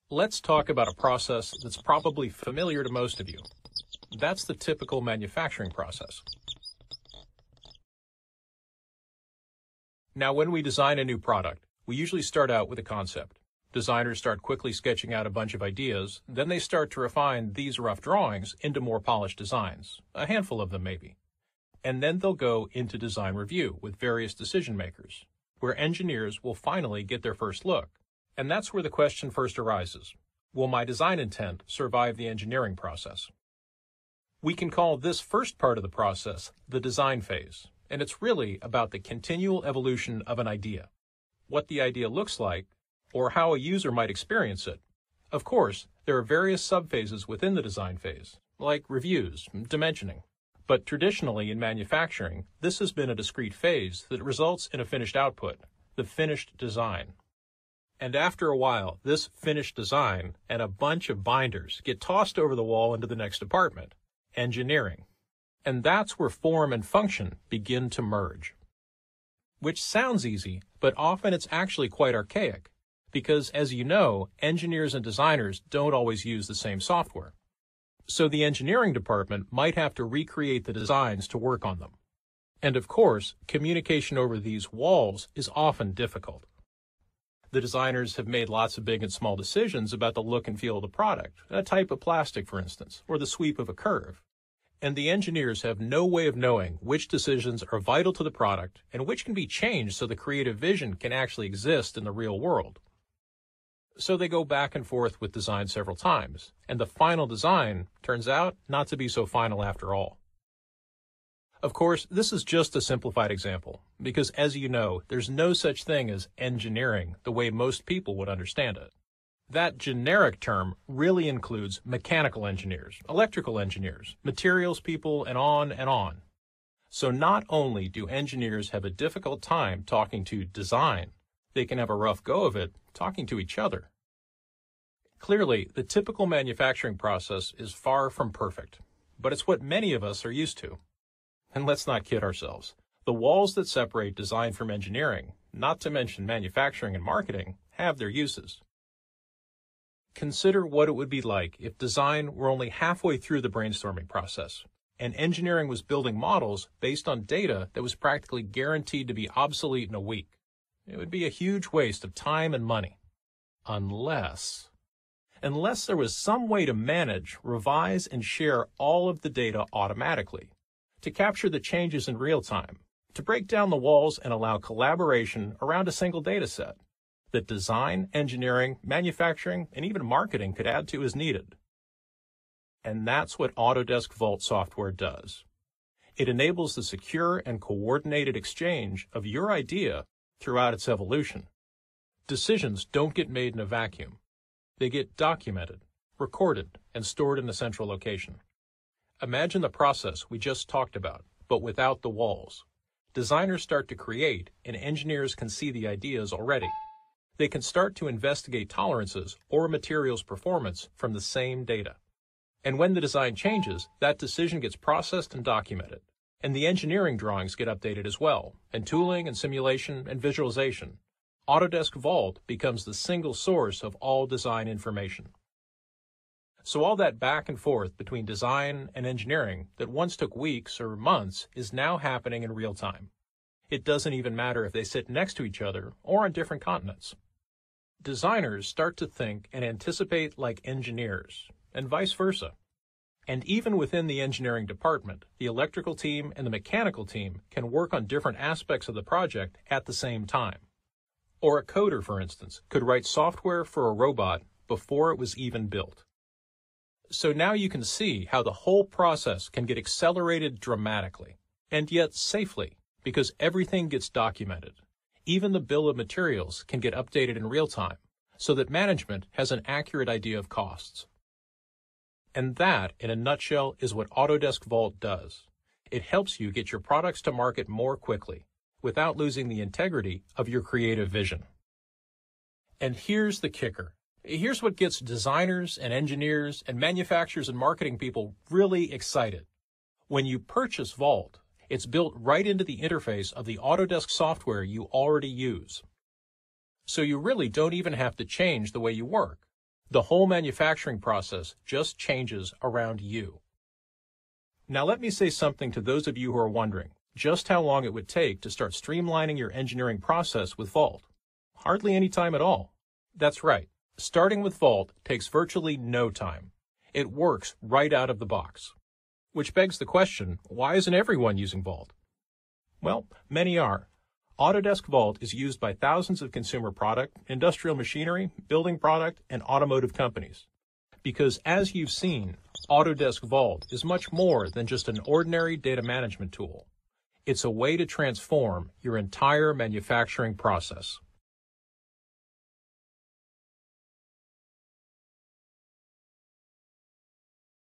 Let's talk about a process that's probably familiar to most of you. That's the typical manufacturing process. Now, when we design a new product, we usually start out with a concept. Designers start quickly sketching out a bunch of ideas, then they start to refine these rough drawings into more polished designs, a handful of them maybe. And then they'll go into design review with various decision makers, where engineers will finally get their first look. And that's where the question first arises. Will my design intent survive the engineering process? We can call this first part of the process the design phase, and it's really about the continual evolution of an idea, what the idea looks like, or how a user might experience it. Of course, there are various subphases within the design phase, like reviews, dimensioning. But traditionally in manufacturing, this has been a discrete phase that results in a finished output, the finished design. And after a while, this finished design and a bunch of binders get tossed over the wall into the next department, engineering. And that's where form and function begin to merge. Which sounds easy, but often it's actually quite archaic, because as you know, engineers and designers don't always use the same software. So the engineering department might have to recreate the designs to work on them. And of course, communication over these walls is often difficult. The designers have made lots of big and small decisions about the look and feel of the product, a type of plastic, for instance, or the sweep of a curve. And the engineers have no way of knowing which decisions are vital to the product and which can be changed so the creative vision can actually exist in the real world. So they go back and forth with design several times, and the final design turns out not to be so final after all. Of course, this is just a simplified example, because as you know, there's no such thing as engineering the way most people would understand it. That generic term really includes mechanical engineers, electrical engineers, materials people, and on and on. So not only do engineers have a difficult time talking to design, they can have a rough go of it talking to each other. Clearly, the typical manufacturing process is far from perfect, but it's what many of us are used to. And let's not kid ourselves. The walls that separate design from engineering, not to mention manufacturing and marketing, have their uses. Consider what it would be like if design were only halfway through the brainstorming process, and engineering was building models based on data that was practically guaranteed to be obsolete in a week. It would be a huge waste of time and money. Unless there was some way to manage, revise, and share all of the data automatically, to capture the changes in real time, to break down the walls and allow collaboration around a single data set that design, engineering, manufacturing, and even marketing could add to as needed. And that's what Autodesk Vault software does. It enables the secure and coordinated exchange of your idea throughout its evolution. Decisions don't get made in a vacuum. They get documented, recorded, and stored in a central location. Imagine the process we just talked about, but without the walls. Designers start to create, and engineers can see the ideas already. They can start to investigate tolerances or materials performance from the same data. And when the design changes, that decision gets processed and documented. And the engineering drawings get updated as well, and tooling and simulation and visualization. Autodesk Vault becomes the single source of all design information. So all that back and forth between design and engineering that once took weeks or months is now happening in real time. It doesn't even matter if they sit next to each other or on different continents. Designers start to think and anticipate like engineers, and vice versa. And even within the engineering department, the electrical team and the mechanical team can work on different aspects of the project at the same time. Or a coder, for instance, could write software for a robot before it was even built. So now you can see how the whole process can get accelerated dramatically, and yet safely, because everything gets documented. Even the bill of materials can get updated in real time, so that management has an accurate idea of costs. And that, in a nutshell, is what Autodesk Vault does. It helps you get your products to market more quickly, without losing the integrity of your creative vision. And here's the kicker. Here's what gets designers and engineers and manufacturers and marketing people really excited. When you purchase Vault, it's built right into the interface of the Autodesk software you already use. So you really don't even have to change the way you work. The whole manufacturing process just changes around you. Now let me say something to those of you who are wondering just how long it would take to start streamlining your engineering process with Vault. Hardly any time at all. That's right. Starting with Vault takes virtually no time. It works right out of the box. Which begs the question, why isn't everyone using Vault? Well, many are. Autodesk Vault is used by thousands of consumer product, industrial machinery, building product, and automotive companies. Because as you've seen, Autodesk Vault is much more than just an ordinary data management tool. It's a way to transform your entire manufacturing process.